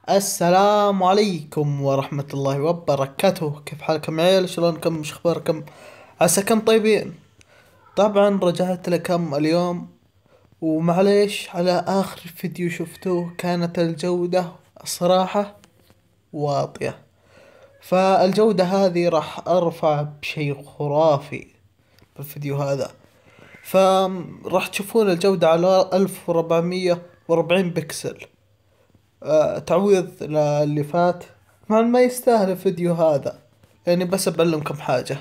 السلام عليكم ورحمة الله وبركاته. كيف حالكم يا عيال؟ شلونكم؟ مش اخباركم؟ عساكم طيبين. طبعا رجعت لكم اليوم، ومعليش على اخر فيديو شفتوه كانت الجودة الصراحة واطية. فالجودة هذه راح ارفع بشي خرافي بالفيديو هذا. فراح تشوفون الجودة على 1440 بكسل. تعويض للي فات. طبعا ما يستاهل الفيديو هذا، يعني بس بعلمكم حاجة.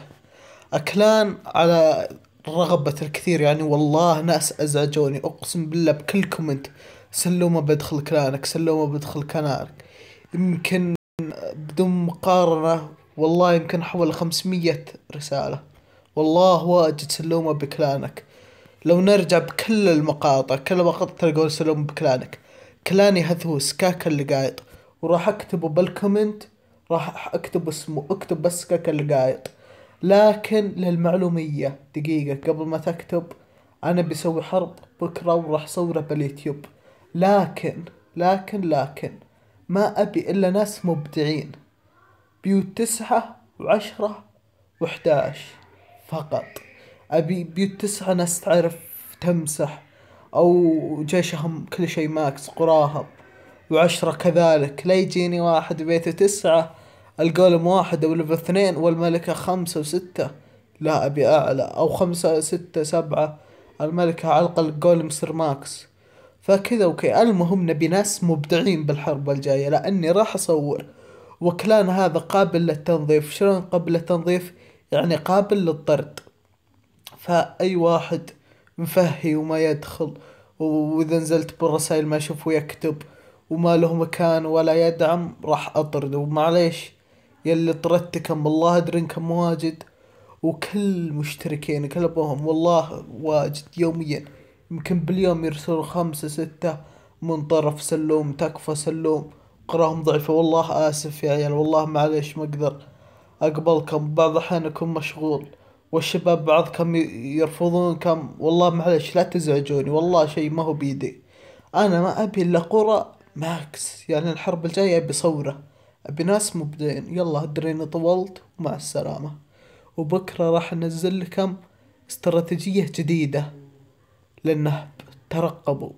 أكلان على رغبة الكثير، يعني والله ناس أزعجوني أقسم بالله بكل كومنت. سلومة بدخل كلانك، سلومة بدخل كلانك. يمكن بدون مقارنة والله يمكن حول 500 رسالة. والله واجد سلومة بكلانك. لو نرجع بكل المقاطع، كل مقاطع تلقون سلوم بكلانك. كلاني هثوس كاكا اللي قايط. وراح اكتبه بالكومنت، راح اكتب اسمه، اكتب بس كاكا اللي قايط. لكن للمعلومية دقيقة قبل ما تكتب، انا بسوي حرب بكرة وراح صوره باليوتيوب. لكن لكن ما ابي الا ناس مبدعين. بيوت 9 و10 و11 فقط. أبي بيوت 9 ناس تعرف تمسح، أو جيشهم كل شيء ماكس قراهم. و10 كذلك، لا يجيني واحد بيته 9، الجولم واحد أو ليفل 2 والملكة 5 و6. لا أبي أعلى، أو 5 6 7، الملكة على الأقل الجولم يصير ماكس. فكذا اوكي، المهم نبي ناس مبدعين بالحرب الجاية لاني راح اصور. وكلان هذا قابل للتنظيف. شلون قابل للتنظيف؟ يعني قابل للطرد. فاي واحد مفهي وما يدخل، واذا نزلت بالرسائل ما يشوف ويكتب، وما له مكان ولا يدعم، راح اطرده. ومعليش يلي طردتكم والله ادري انكم واجد، وكل مشتركين كلبهم والله واجد يوميا. يمكن باليوم يرسلوا 5 6 من طرف سلوم، تكفى سلوم. قراهم ضعيفة، والله آسف يا عيال، والله معليش ما أقدر أقبلكم. بعض الأحيان أكون مشغول، والشباب بعضكم يرفضونكم. والله معليش لا تزعجوني، والله شيء ما هو بيدي. أنا ما أبي إلا قرى ماكس، يعني الحرب الجاية أبي صورة. أبي ناس مبدعين. يلا أدري إني طولت، ومع السلامة. وبكرة راح انزل لكم استراتيجية جديدة للنهب. ترقبوا.